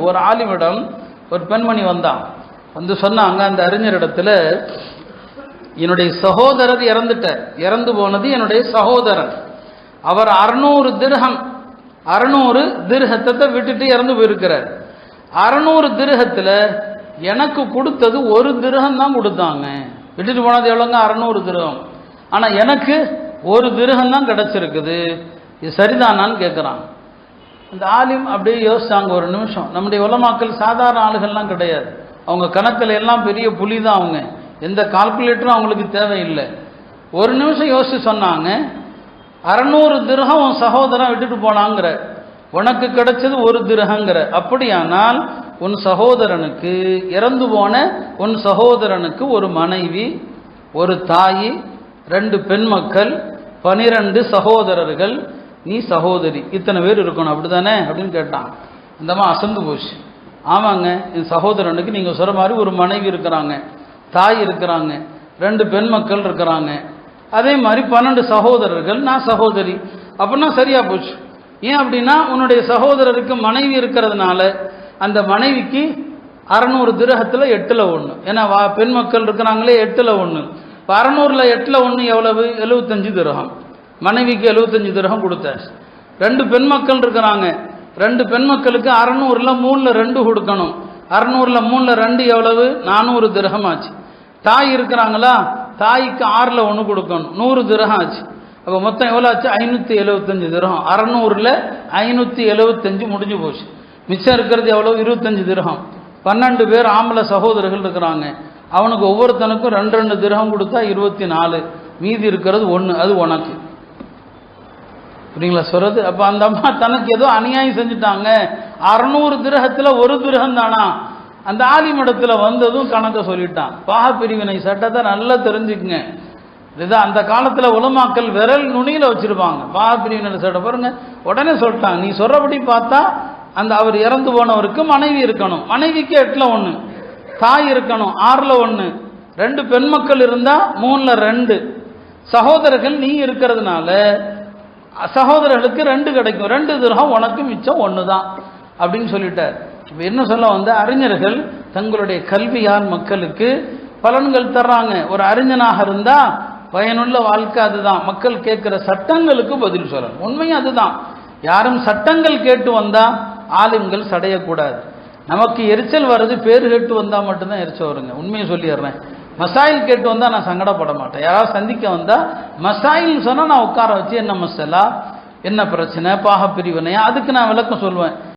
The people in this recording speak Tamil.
ஒரு ஆலிமிடம் ஒரு பெண்மணி வந்தான், வந்து சொன்னாங்க அந்த அறிஞரிடத்துல, என்னுடைய சகோதரர் இறந்து போனது என்னுடைய சகோதரர். அவர் 600 திர்ஹத்தை விட்டுட்டு இறந்து போயிருக்கிறார். 600 திர்ஹத்துல எனக்கு கொடுத்தது 1 திர்ஹம் தான் கொடுத்தாங்க. விட்டுட்டு போனது எவ்வளோங்க? 600 திர்ஹம். ஆனா எனக்கு 1 திர்ஹம் தான் கிடைச்சிருக்குது. இது சரிதானான்னு கேட்குறான். அந்த ஆலிம் அப்படியே யோசிச்சாங்க ஒரு நிமிஷம். நம்முடைய உலமாக்கள் சாதாரண ஆளுகள்லாம் கிடையாது. அவங்க கணக்கில் எல்லாம் பெரிய புலி தான். அவங்க எந்த கால்குலேட்டரும் அவங்களுக்கு தேவையில்லை. ஒரு நிமிஷம் யோசிச்சு சொன்னாங்க, 600 திர்ஹம் உன் சகோதரன் விட்டுட்டு போனாங்கிற, உனக்கு கிடைச்சது 1 திர்ஹங்கிற. அப்படியானால் உன் சகோதரனுக்கு, இறந்து போன உன் சகோதரனுக்கு ஒரு மனைவி, ஒரு தாய், 2 பெண் மக்கள், 12 சகோதரர்கள், நீ சகோதரி, இத்தனை பேர் இருக்கணும், அப்படித்தானே அப்படின்னு கேட்டான். அந்தம்மா அசந்து போச்சு. ஆமாங்க, என் சகோதரனுக்கு நீங்கள் சொல்கிற மாதிரி ஒரு மனைவி இருக்கிறாங்க, தாய் இருக்கிறாங்க, 2 பெண் மக்கள் இருக்கிறாங்க, அதே மாதிரி 12 சகோதரர்கள், நான் சகோதரி. அப்படின்னா சரியா போச்சு. ஏன் அப்படின்னா உன்னுடைய சகோதரருக்கு மனைவி இருக்கிறதுனால அந்த மனைவிக்கு 600 திர்ஹத்தில் 8ல் 1. ஏன்னா பெண் மக்கள் இருக்கிறாங்களே, 8ல் 1. இப்போ 600ல் 8ல் 1 எவ்வளவு? 75 திர்ஹம். மனைவிக்கு 75 திர்ஹம் கொடுத்தாச்சு. 2 பெண் மக்கள் இருக்கிறாங்க, 2 பெண் மக்களுக்கு 600ல் 3ல் 2 கொடுக்கணும். 600ல் 3ல் 2 எவ்வளவு? 400 திர்ஹம் ஆச்சு. தாய் இருக்கிறாங்களா, தாய்க்கு 6ல் 1 கொடுக்கணும், 100 திர்ஹம் ஆச்சு. அப்போ மொத்தம் எவ்வளோ ஆச்சு? 575 திர்ஹம். 600ல் 575 முடிஞ்சு போச்சு. மிச்சம் இருக்கிறது எவ்வளோ? 25 திர்ஹம். 12 பேர் ஆம்பளை சகோதரர்கள் இருக்கிறாங்க, அவனுக்கு ஒவ்வொருத்தனுக்கும் 2 திர்ஹம் கொடுத்தா 24, மீதி இருக்கிறது 1, அது உனக்கு. புரியுங்களா சொல்றது? அப்போ அந்த அம்மா தனக்கு ஏதோ அநியாயம் செஞ்சுட்டாங்க. 600 திர்ஹத்தில் 1 திர்ஹம் தானா? அந்த ஆலிமிடத்தில் வந்ததும் கணக்கை சொல்லிட்டான். பாக பிரிவினை சட்டத்தை நல்லா தெரிஞ்சுக்குங்க. இதுதான் அந்த காலத்தில் உலமாக்கள் விரல் நுனியில் வச்சிருப்பாங்க. பாக பிரிவினை சட்டம் பாருங்க, உடனே சொல்லிட்டாங்க. நீ சொல்றபடி பார்த்தா அந்த அவர் இறந்து போனவருக்கு மனைவி இருக்கணும், மனைவிக்கு 8ல் 1, தாய் இருக்கணும் 6ல் 1, 2 பெண் மக்கள் இருந்தா 3ல் 2, சகோதரர்கள் நீ இருக்கிறதுனால சகோதரர்களுக்கு 2 கிடைக்கும், 2 திர்ஹம் உனக்கு, மிச்சம் 1 தான் அப்படின்னு சொல்லிட்டார். இப்போ என்ன சொல்ல வந்த, அறிஞர்கள் தங்களுடைய கல்வியால் மக்களுக்கு பலன்கள் தர்றாங்க. ஒரு அறிஞனாக இருந்தா பயனுள்ள வாழ்க்கை அதுதான். மக்கள் கேட்கிற சட்டங்களுக்கு பதில் சொல்லணும். உண்மையும் அதுதான். யாரும் சட்டங்கள் கேட்டு வந்தா ஆலிம்கள் சடையக்கூடாது. நமக்கு எரிச்சல் வர்றது பேர் கேட்டு வந்தா மட்டும்தான் எரிச்சல் வருங்க. உண்மையை சொல்லிடுறேன். மசாயில் கேட்டு வந்தா நான் சங்கடப்பட மாட்டேன். யாராவது சந்திக்க வந்தா மசாயில் சொன்னா நான் உட்கார வச்சு என்ன மசாலா, என்ன பிரச்சனை, பாக பிரிவினையா, அதுக்கு நான் விளக்கம் சொல்லுவேன்.